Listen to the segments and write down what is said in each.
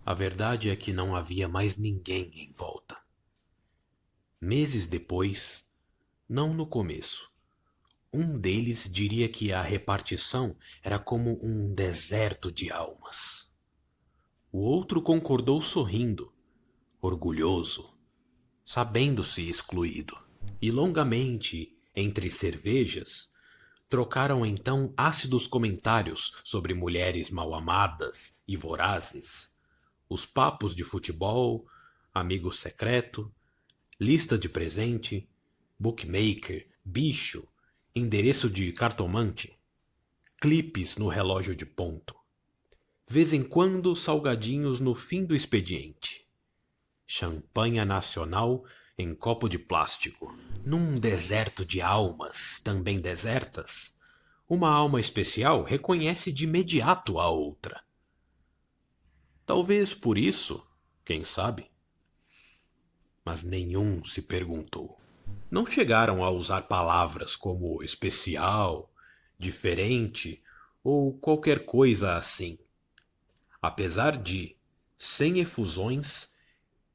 A verdade é que não havia mais ninguém em volta. Meses depois, não no começo, um deles diria que a repartição era como um deserto de almas. O outro concordou sorrindo, orgulhoso, sabendo-se excluído. E longamente, entre cervejas, trocaram então ácidos comentários sobre mulheres mal-amadas e vorazes, os papos de futebol, amigo secreto, lista de presente, bookmaker, bicho, endereço de cartomante, clipes no relógio de ponto. Vez em quando, salgadinhos no fim do expediente. Champanha nacional em copo de plástico. Num deserto de almas, também desertas, uma alma especial reconhece de imediato a outra. Talvez por isso, quem sabe? Mas nenhum se perguntou. Não chegaram a usar palavras como especial, diferente ou qualquer coisa assim. Apesar de, sem efusões,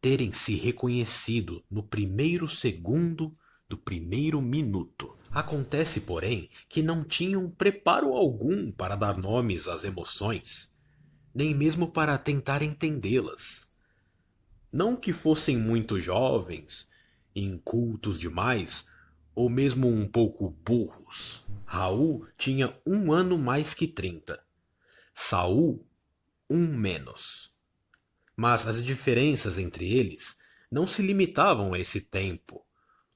terem se reconhecido no primeiro segundo do primeiro minuto. Acontece, porém, que não tinham preparo algum para dar nomes às emoções, nem mesmo para tentar entendê-las. Não que fossem muito jovens, incultos demais, ou mesmo um pouco burros. Raul tinha 1 ano mais que 30. Saul, um menos. Mas as diferenças entre eles não se limitavam a esse tempo,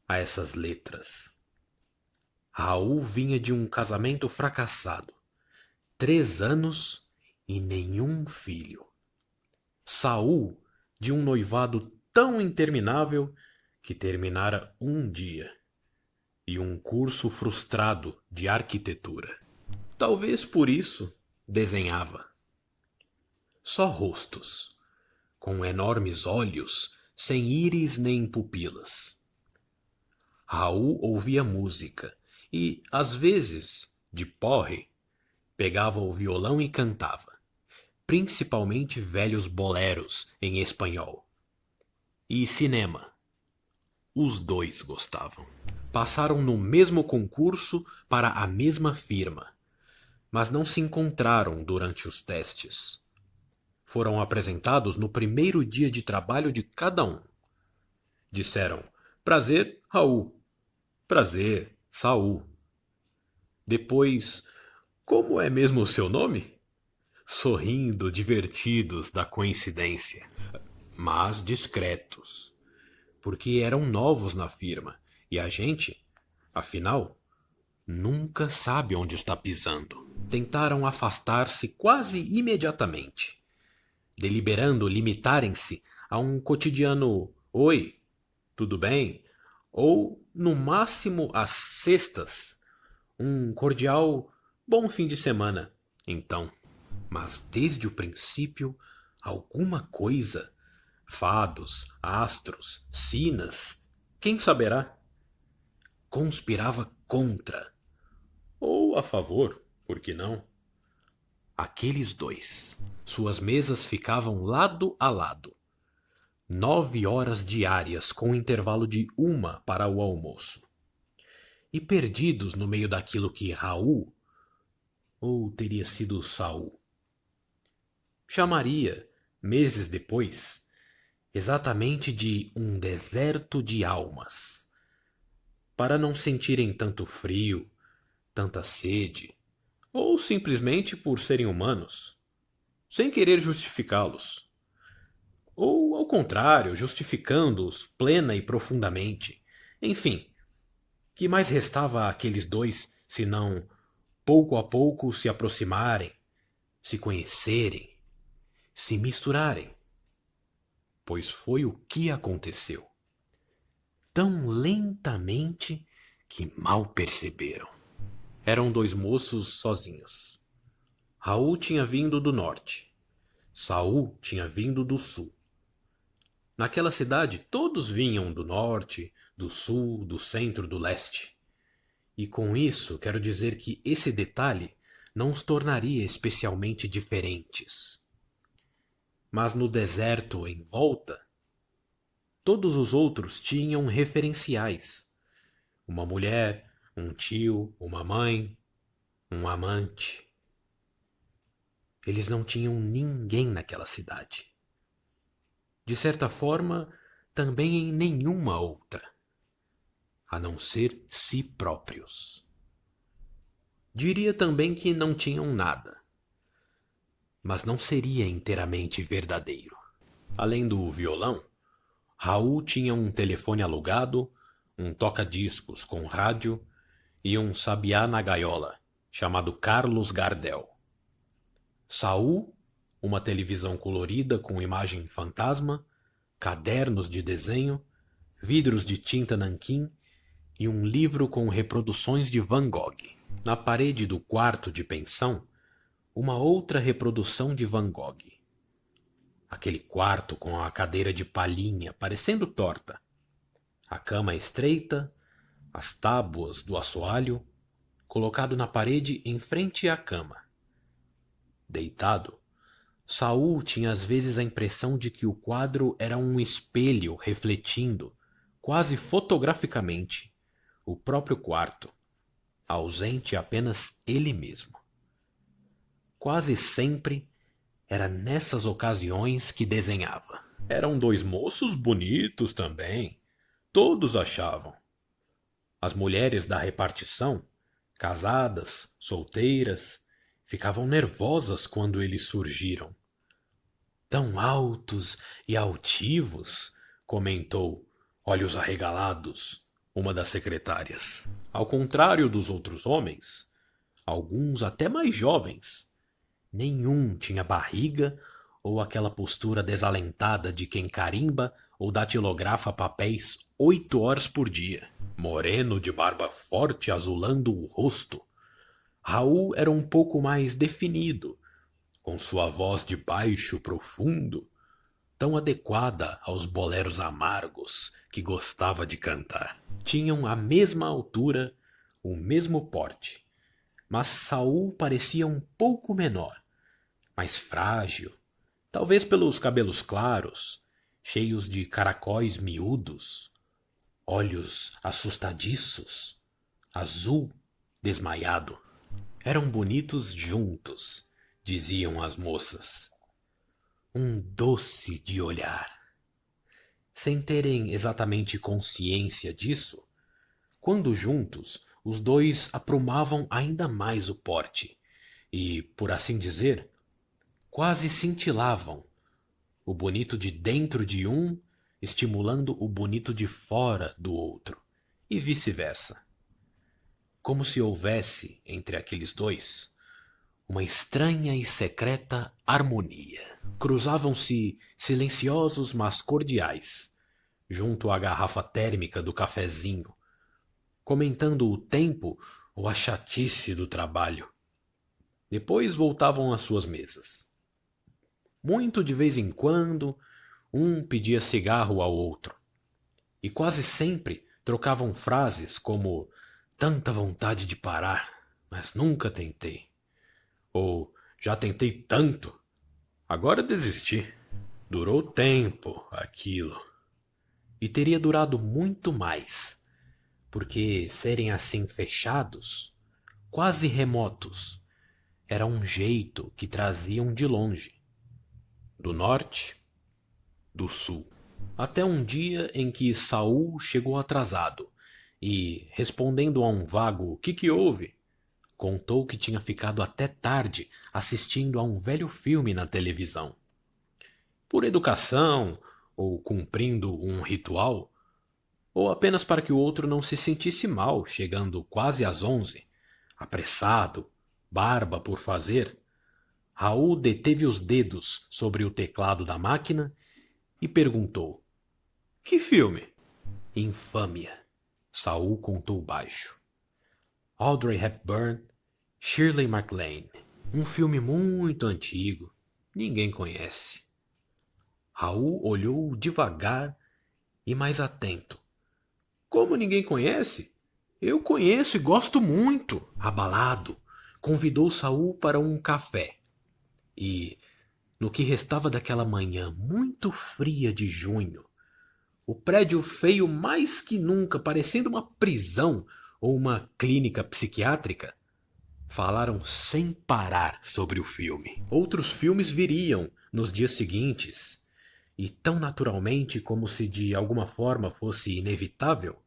a essas letras. Raul vinha de um casamento fracassado, 3 anos e nenhum filho. Saul de um noivado tão interminável que terminara um dia, e um curso frustrado de arquitetura. Talvez por isso desenhava. Só rostos, com enormes olhos, sem íris nem pupilas. Raul ouvia música e, às vezes, de porre, pegava o violão e cantava, principalmente velhos boleros em espanhol. E cinema. Os dois gostavam. Passaram no mesmo concurso para a mesma firma, mas não se encontraram durante os testes. Foram apresentados no primeiro dia de trabalho de cada um. Disseram: prazer, Raul. Prazer, Saul. Depois, como é mesmo o seu nome? Sorrindo, divertidos da coincidência, mas discretos, porque eram novos na firma e a gente, afinal, nunca sabe onde está pisando. Tentaram afastar-se quase imediatamente, deliberando limitarem-se a um cotidiano oi, tudo bem? Ou, no máximo, às sextas, um cordial bom fim de semana. Então, mas desde o princípio, alguma coisa, fados, astros, sinas, quem saberá, conspirava contra, ou a favor, por que não? Aqueles dois. Suas mesas ficavam lado a lado. 9 horas diárias com intervalo de 1 para o almoço. E perdidos no meio daquilo que Raul, ou teria sido Saul, chamaria, meses depois, exatamente de um deserto de almas. Para não sentirem tanto frio, tanta sede, ou simplesmente por serem humanos, sem querer justificá-los. Ou, ao contrário, justificando-os plena e profundamente. Enfim, que mais restava àqueles dois, senão, pouco a pouco, se aproximarem, se conhecerem, se misturarem? Pois foi o que aconteceu. Tão lentamente que mal perceberam. Eram dois moços sozinhos. Raul tinha vindo do norte. Saul tinha vindo do sul. Naquela cidade todos vinham do norte, do sul, do centro, do leste. E com isso quero dizer que esse detalhe não os tornaria especialmente diferentes. Mas no deserto em volta, todos os outros tinham referenciais. Uma mulher, um tio, uma mãe, um amante. Eles não tinham ninguém naquela cidade. De certa forma, também em nenhuma outra, a não ser si próprios. Diria também que não tinham nada, mas não seria inteiramente verdadeiro. Além do violão, Raul tinha um telefone alugado, um toca-discos com rádio e um sabiá na gaiola, chamado Carlos Gardel. Saul, uma televisão colorida com imagem fantasma, cadernos de desenho, vidros de tinta nanquim e um livro com reproduções de Van Gogh. Na parede do quarto de pensão, uma outra reprodução de Van Gogh. Aquele quarto com a cadeira de palhinha parecendo torta, a cama estreita, as tábuas do assoalho, colocado na parede em frente à cama. Deitado, Saul tinha às vezes a impressão de que o quadro era um espelho refletindo, quase fotograficamente, o próprio quarto, ausente apenas ele mesmo. Quase sempre era nessas ocasiões que desenhava. Eram dois moços bonitos também, todos achavam. As mulheres da repartição, casadas, solteiras, ficavam nervosas quando eles surgiram. Tão altos e altivos, comentou, olhos arregalados, uma das secretárias. Ao contrário dos outros homens, alguns até mais jovens, nenhum tinha barriga ou aquela postura desalentada de quem carimba ou datilografa papéis 8 horas por dia. Moreno de barba forte azulando o rosto, Raul era um pouco mais definido, com sua voz de baixo profundo, tão adequada aos boleros amargos que gostava de cantar. Tinham a mesma altura, o mesmo porte, mas Saul parecia um pouco menor, mais frágil, talvez pelos cabelos claros, cheios de caracóis miúdos, olhos assustadiços, azul desmaiado. Eram bonitos juntos, diziam as moças. Um doce de olhar. Sem terem exatamente consciência disso, quando juntos, os dois aprumavam ainda mais o porte e, por assim dizer, quase cintilavam, o bonito de dentro de um estimulando o bonito de fora do outro, e vice-versa. Como se houvesse, entre aqueles dois, uma estranha e secreta harmonia. Cruzavam-se silenciosos mas cordiais, junto à garrafa térmica do cafezinho, comentando o tempo ou a chatice do trabalho. Depois voltavam às suas mesas. Muito de vez em quando, um pedia cigarro ao outro, e quase sempre trocavam frases como tanta vontade de parar, mas nunca tentei. Ou já tentei tanto, agora desisti. Durou tempo aquilo. E teria durado muito mais, porque serem assim fechados, quase remotos, era um jeito que traziam de longe, do norte, do sul. Até um dia em que Saul chegou atrasado e, respondendo a um vago que houve, contou que tinha ficado até tarde assistindo a um velho filme na televisão. Por educação, ou cumprindo um ritual, ou apenas para que o outro não se sentisse mal, chegando quase às 11, apressado, barba por fazer, Raul deteve os dedos sobre o teclado da máquina e perguntou: Que filme? Infâmia, Saul contou baixo. Audrey Hepburn, Shirley MacLaine. Um filme muito antigo, ninguém conhece. Raul olhou devagar e mais atento. Como ninguém conhece? Eu conheço e gosto muito. Abalado, convidou Saul para um café. E, No que restava daquela manhã muito fria de junho, o prédio feio mais que nunca, parecendo uma prisão ou uma clínica psiquiátrica, falaram sem parar sobre o filme. Outros filmes viriam nos dias seguintes, e tão naturalmente como se de alguma forma fosse inevitável,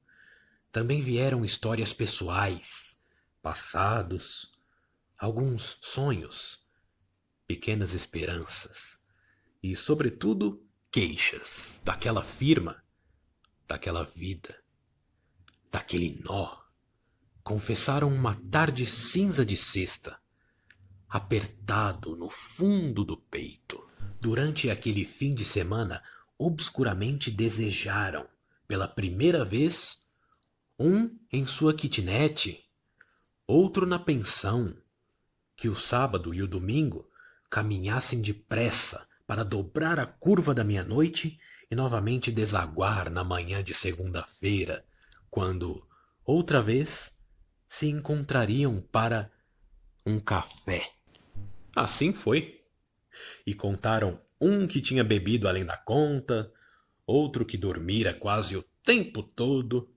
também vieram histórias pessoais, passados, alguns sonhos, pequenas esperanças e, sobretudo, queixas daquela firma, daquela vida, daquele nó. Confessaram uma tarde cinza de sexta, apertado no fundo do peito. Durante aquele fim de semana, obscuramente desejaram, pela primeira vez, um em sua kitnet, outro na pensão, que o sábado e o domingo caminhassem depressa para dobrar a curva da meia-noite e novamente desaguar na manhã de segunda-feira, quando, outra vez, se encontrariam para um café. Assim foi. E contaram um que tinha bebido além da conta, outro que dormira quase o tempo todo.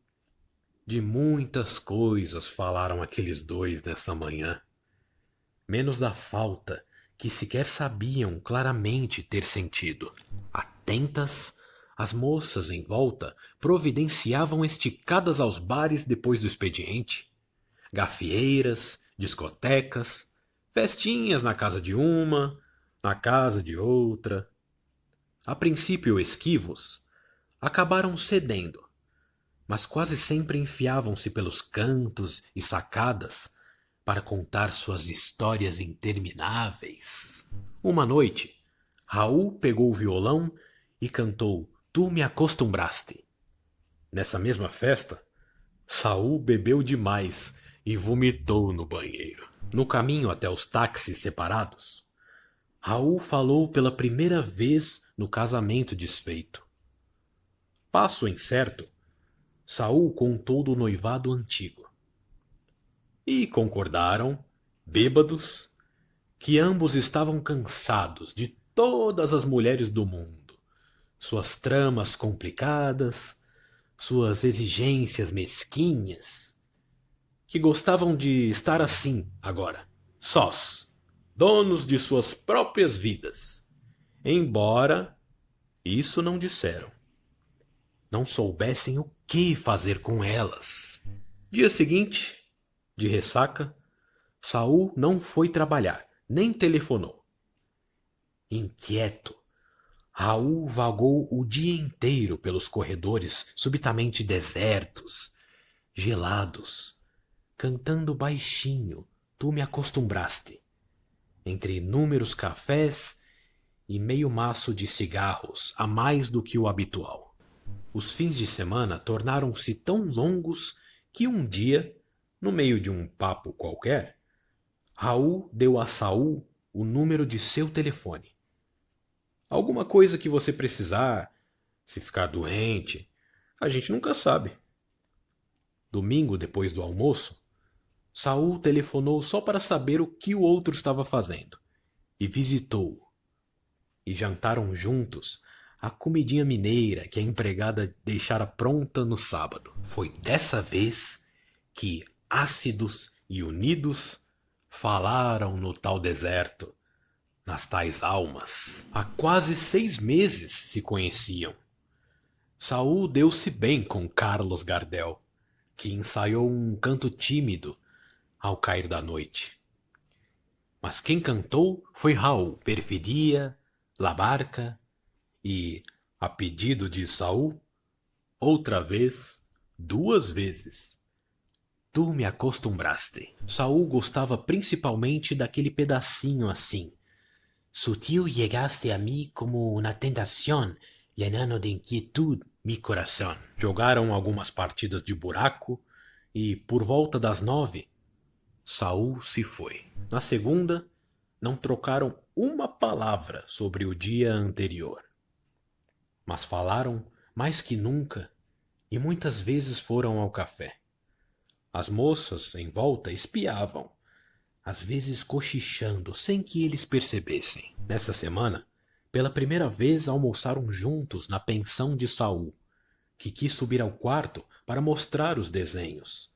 De muitas coisas falaram aqueles dois nessa manhã, menos da falta que sequer sabiam claramente ter sentido. Atentas, as moças em volta providenciavam esticadas aos bares depois do expediente, gafieiras, discotecas, festinhas na casa de uma, na casa de outra. A princípio esquivos, acabaram cedendo, mas quase sempre enfiavam-se pelos cantos e sacadas para contar suas histórias intermináveis. Uma noite, Raul pegou o violão e cantou Tu me acostumbraste. Nessa mesma festa, Saul bebeu demais e vomitou no banheiro. No caminho até os táxis separados, Raul falou pela primeira vez no casamento desfeito. Passo incerto, Saul contou do noivado antigo. E concordaram, bêbados, que ambos estavam cansados de todas as mulheres do mundo, suas tramas complicadas, suas exigências mesquinhas, que gostavam de estar assim agora, sós, donos de suas próprias vidas, embora isso não disseram, não soubessem o que fazer com elas. Dia seguinte, de ressaca, Saul não foi trabalhar, nem telefonou. Inquieto, Raul vagou o dia inteiro pelos corredores subitamente desertos, gelados, cantando baixinho Tu me acostumbraste, entre inúmeros cafés e meio maço de cigarros a mais do que o habitual. Os fins de semana tornaram-se tão longos que um dia, no meio de um papo qualquer, Raul deu a Saul o número de seu telefone. Alguma coisa que você precisar, se ficar doente, a gente nunca sabe. Domingo, depois do almoço, Saul telefonou só para saber o que o outro estava fazendo e visitou-o. E jantaram juntos a comidinha mineira que a empregada deixara pronta no sábado. Foi dessa vez que, ácidos e unidos, falaram no tal deserto, nas tais almas. Há quase 6 meses se conheciam. Saul deu-se bem com Carlos Gardel, que ensaiou um canto tímido ao cair da noite. Mas quem cantou foi Raul, Perfidia, La Barca e, a pedido de Saul, outra vez, 2 vezes. Tu me acostumbraste. Saul gostava principalmente daquele pedacinho assim. Sutil llegaste a mí como una tentación, llenando de inquietud mi corazón. Jogaram algumas partidas de buraco e, por volta das 9, Saul se foi. Na segunda, não trocaram uma palavra sobre o dia anterior. Mas falaram mais que nunca e muitas vezes foram ao café. As moças em volta espiavam, às vezes cochichando sem que eles percebessem. Nessa semana, pela primeira vez almoçaram juntos na pensão de Saul, que quis subir ao quarto para mostrar os desenhos.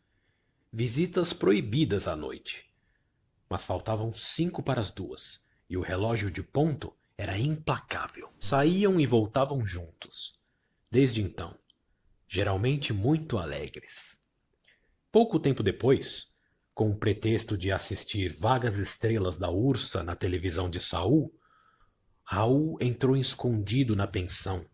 Visitas proibidas à noite. Mas faltavam 5 para as 2, e o relógio de ponto era implacável. Saíam e voltavam juntos. Desde então, geralmente muito alegres. Pouco tempo depois, com o pretexto de assistir Vagas Estrelas da Ursa na televisão de Saul, Raul entrou escondido na pensão,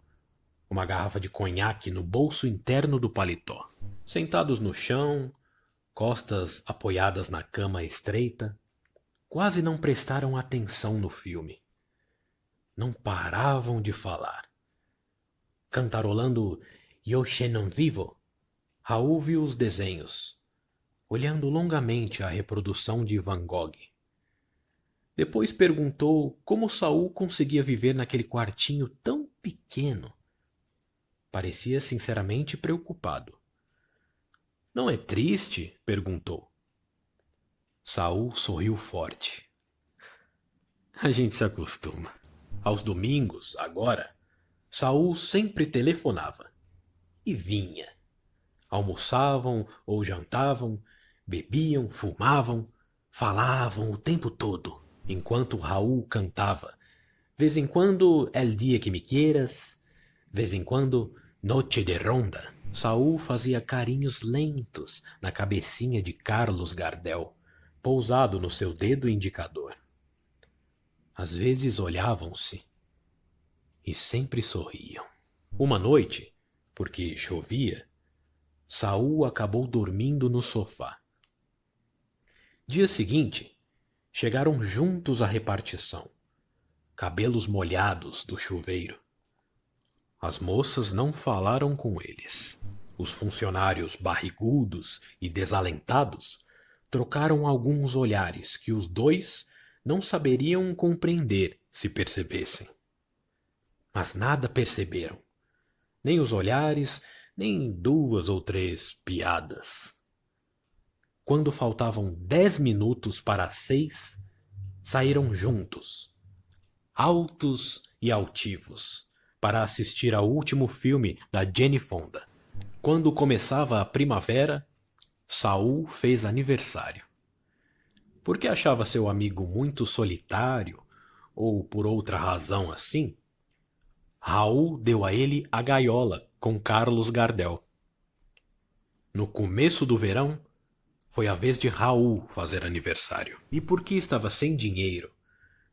uma garrafa de conhaque no bolso interno do paletó. Sentados no chão, costas apoiadas na cama estreita, quase não prestaram atenção no filme. Não paravam de falar. Cantarolando Yo non vivo, Raul viu os desenhos, olhando longamente a reprodução de Van Gogh. Depois perguntou como Saul conseguia viver naquele quartinho tão pequeno. Parecia sinceramente preocupado. Não é triste? Perguntou. Saul sorriu forte. A gente se acostuma. Aos domingos, agora, Saul sempre telefonava. E vinha. Almoçavam ou jantavam, bebiam, fumavam, falavam o tempo todo, enquanto Raul cantava. Vez em quando, El dia que me quieras, vez em quando, Noche de ronda. Saul fazia carinhos lentos na cabecinha de Carlos Gardel, pousado no seu dedo indicador. Às vezes olhavam-se e sempre sorriam. Uma noite, porque chovia, Saul acabou dormindo no sofá. Dia seguinte, chegaram juntos à repartição, cabelos molhados do chuveiro. As moças não falaram com eles. Os funcionários barrigudos e desalentados trocaram alguns olhares que os dois não saberiam compreender se percebessem. Mas nada perceberam, nem os olhares, nem 2 ou 3 piadas. Quando faltavam 10 minutos para as 6, saíram juntos, altos e altivos, para assistir ao último filme da Jane Fonda. Quando começava a primavera, Saul fez aniversário. Porque achava seu amigo muito solitário, ou por outra razão assim, Raul deu a ele a gaiola com Carlos Gardel. No começo do verão, foi a vez de Raul fazer aniversário. E porque estava sem dinheiro,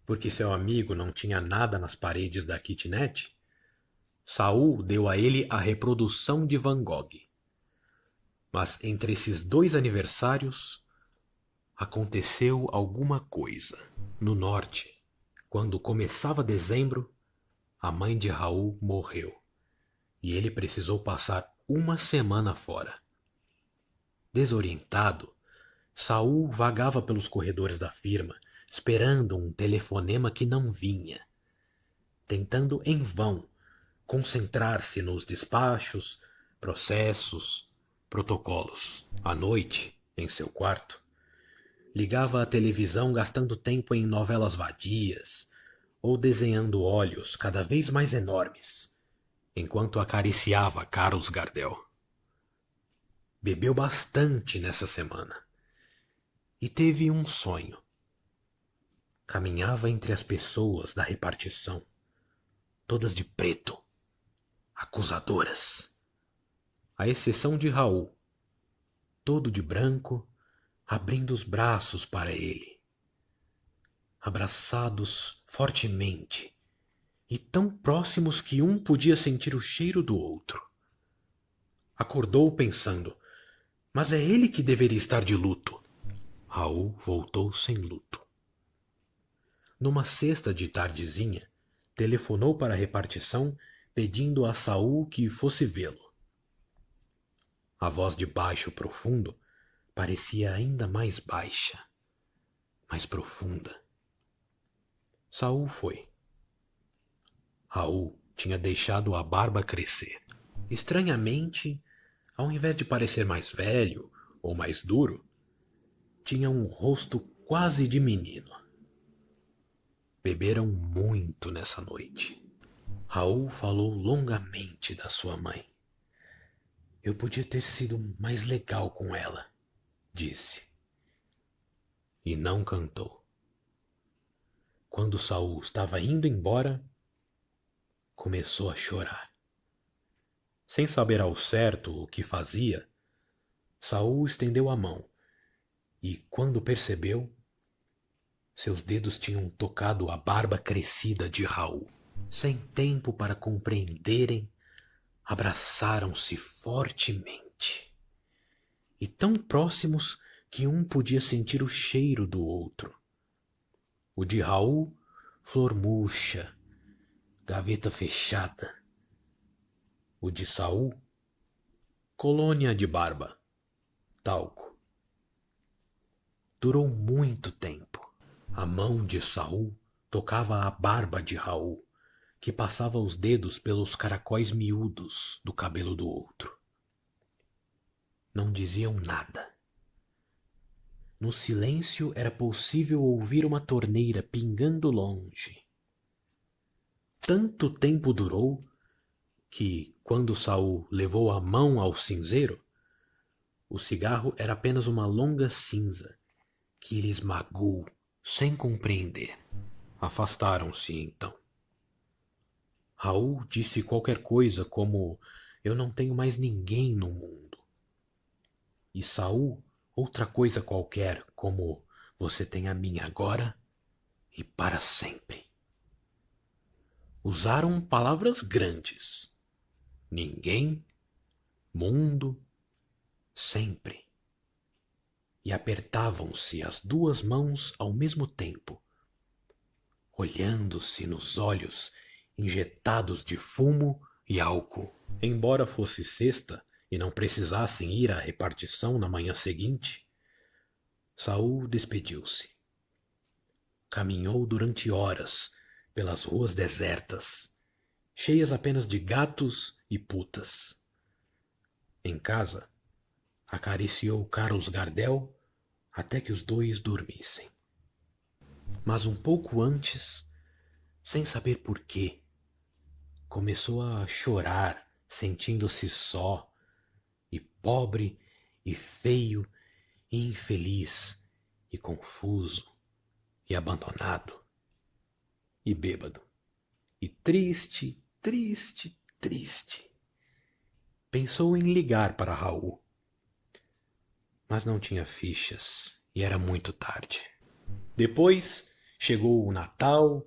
porque seu amigo não tinha nada nas paredes da kitnet, Saul deu a ele a reprodução de Van Gogh. Mas entre esses 2 aniversários, aconteceu alguma coisa. No norte, quando começava dezembro, a mãe de Raul morreu e ele precisou passar uma semana fora. Desorientado, Saul vagava pelos corredores da firma, esperando um telefonema que não vinha, tentando em vão concentrar-se nos despachos, processos, protocolos. À noite, em seu quarto, ligava a televisão gastando tempo em novelas vadias ou desenhando olhos cada vez mais enormes, enquanto acariciava Carlos Gardel. Bebeu bastante nessa semana e teve um sonho. Caminhava entre as pessoas da repartição, todas de preto, acusadoras, à exceção de Raul, todo de branco, abrindo os braços para ele, abraçados fortemente e tão próximos que um podia sentir o cheiro do outro. Acordou pensando, mas é ele que deveria estar de luto. Raul voltou sem luto. Numa sexta de tardezinha, telefonou para a repartição pedindo a Saul que fosse vê-lo. A voz de baixo profundo parecia ainda mais baixa, mais profunda. Saul foi. Raul tinha deixado a barba crescer. Estranhamente, ao invés de parecer mais velho ou mais duro, tinha um rosto quase de menino. Beberam muito nessa noite. Raul falou longamente da sua mãe. Eu podia ter sido mais legal com ela, disse. E não cantou. Quando Saul estava indo embora, começou a chorar. Sem saber ao certo o que fazia, Saul estendeu a mão e, quando percebeu, seus dedos tinham tocado a barba crescida de Raul. Sem tempo para compreenderem, abraçaram-se fortemente. E tão próximos que um podia sentir o cheiro do outro. O de Raul, flor murcha, gaveta fechada. O de Saul, colônia de barba, talco. Durou muito tempo. A mão de Saul tocava a barba de Raul, que passava os dedos pelos caracóis miúdos do cabelo do outro. Não diziam nada. No silêncio era possível ouvir uma torneira pingando longe. Tanto tempo durou que, quando Saul levou a mão ao cinzeiro, o cigarro era apenas uma longa cinza que ele esmagou sem compreender. Afastaram-se então. Raul disse qualquer coisa como: eu não tenho mais ninguém no mundo. E Saul outra coisa qualquer como: você tem a mim agora e para sempre. Usaram palavras grandes. Ninguém, mundo, sempre. E apertavam-se as duas mãos ao mesmo tempo, olhando-se nos olhos injetados de fumo e álcool. Embora fosse sexta e não precisassem ir à repartição na manhã seguinte, Saul despediu-se. Caminhou durante horas pelas ruas desertas, cheias apenas de gatos e putas. Em casa, acariciou Carlos Gardel até que os dois dormissem. Mas um pouco antes, sem saber por quê, começou a chorar, sentindo-se só, e pobre, e feio, e infeliz, e confuso, e abandonado, e bêbado, e triste, triste, triste. Pensou em ligar para Raul, mas não tinha fichas e era muito tarde. Depois chegou o Natal,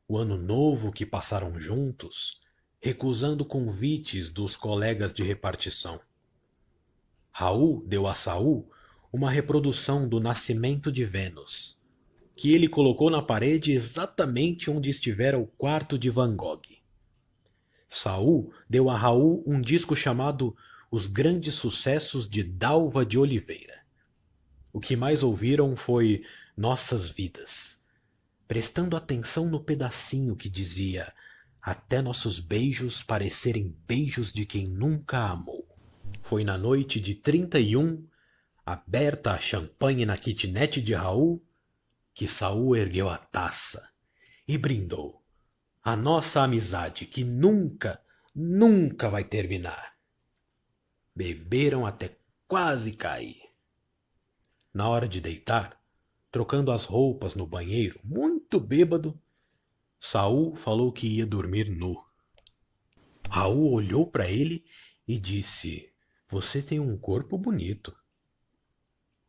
o Ano Novo que passaram juntos, recusando convites dos colegas de repartição. Raul deu a Saul uma reprodução do Nascimento de Vênus, que ele colocou na parede exatamente onde estivera o quarto de Van Gogh. Saul deu a Raul um disco chamado Os Grandes Sucessos de Dalva de Oliveira. O que mais ouviram foi Nossas Vidas, prestando atenção no pedacinho que dizia até nossos beijos parecerem beijos de quem nunca amou. Foi na noite de 31, aberta a champanhe na kitnet de Raul, que Saul ergueu a taça e brindou. A nossa amizade que nunca, nunca vai terminar. Beberam até quase cair. Na hora de deitar, trocando as roupas no banheiro, muito bêbado, Saul falou que ia dormir nu. Raul olhou para ele e disse: você tem um corpo bonito.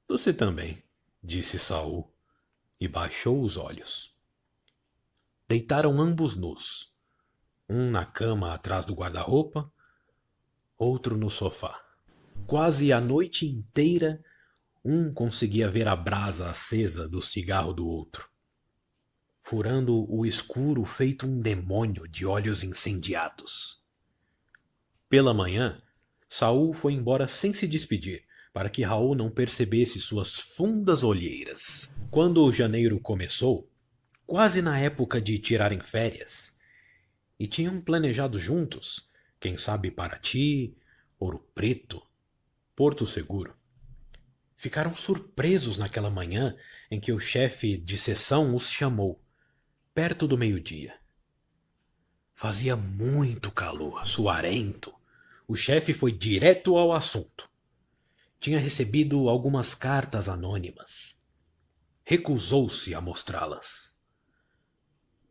Você também, disse Saul, e baixou os olhos. Deitaram ambos nus, um na cama atrás do guarda-roupa, outro no sofá. Quase a noite inteira, um conseguia ver a brasa acesa do cigarro do outro, furando o escuro feito um demônio de olhos incendiados. Pela manhã, Saul foi embora sem se despedir, para que Raul não percebesse suas fundas olheiras. Quando o janeiro começou, quase na época de tirarem férias, e tinham planejado juntos, quem sabe Paraty, Ouro Preto, Porto Seguro. Ficaram surpresos naquela manhã em que o chefe de seção os chamou, perto do meio-dia. Fazia muito calor, suarento. O chefe foi direto ao assunto. Tinha recebido algumas cartas anônimas. Recusou-se a mostrá-las.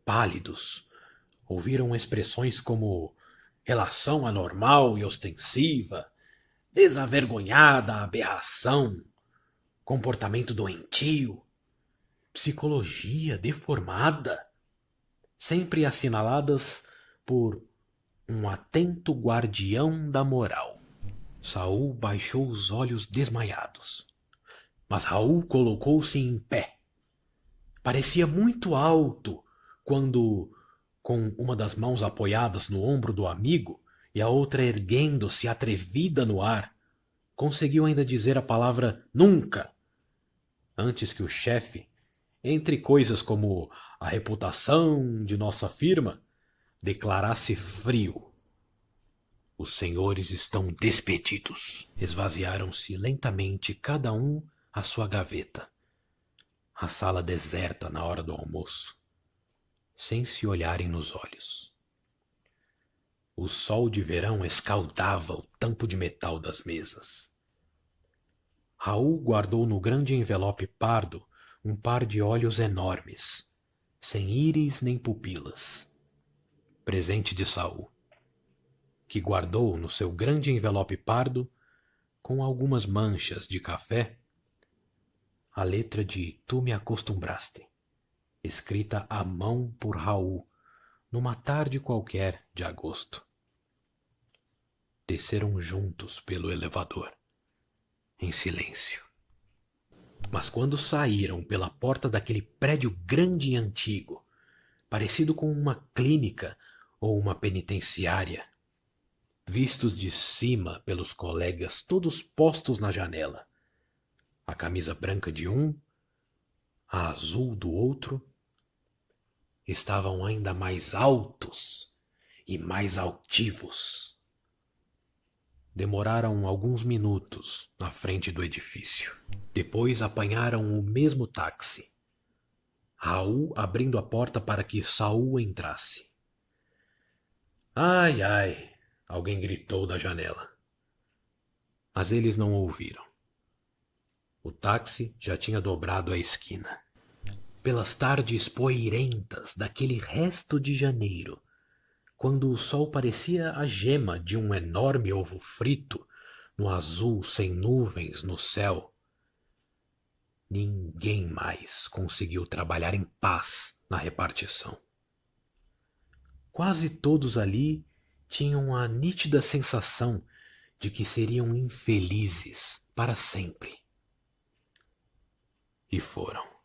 Pálidos, ouviram expressões como relação anormal e ostensiva, desavergonhada aberração, comportamento doentio, psicologia deformada, sempre assinaladas por um atento guardião da moral. Saul baixou os olhos desmaiados, mas Raul colocou-se em pé. Parecia muito alto quando, com uma das mãos apoiadas no ombro do amigo e a outra erguendo-se atrevida no ar, conseguiu ainda dizer a palavra nunca, antes que o chefe, entre coisas como a reputação de nossa firma, declarasse frio: os senhores estão despedidos. Esvaziaram-se lentamente cada um a sua gaveta. A sala deserta na hora do almoço, sem se olharem nos olhos. O sol de verão escaldava o tampo de metal das mesas. Raul guardou no grande envelope pardo um par de olhos enormes, sem íris nem pupilas. Presente de Saul, que guardou no seu grande envelope pardo, com algumas manchas de café, a letra de Tu me acostumbraste, escrita à mão por Raul, numa tarde qualquer de agosto. Desceram juntos pelo elevador, em silêncio. Mas quando saíram pela porta daquele prédio grande e antigo, parecido com uma clínica ou uma penitenciária, vistos de cima pelos colegas todos postos na janela, a camisa branca de um, a azul do outro, estavam ainda mais altos e mais altivos. Demoraram alguns minutos na frente do edifício. Depois apanharam o mesmo táxi, Raul abrindo a porta para que Saul entrasse. Ai, ai, alguém gritou da janela. Mas eles não ouviram. O táxi já tinha dobrado a esquina. Pelas tardes poeirentas daquele resto de janeiro, quando o sol parecia a gema de um enorme ovo frito no azul sem nuvens no céu, ninguém mais conseguiu trabalhar em paz na repartição. Quase todos ali tinham a nítida sensação de que seriam infelizes para sempre. E foram.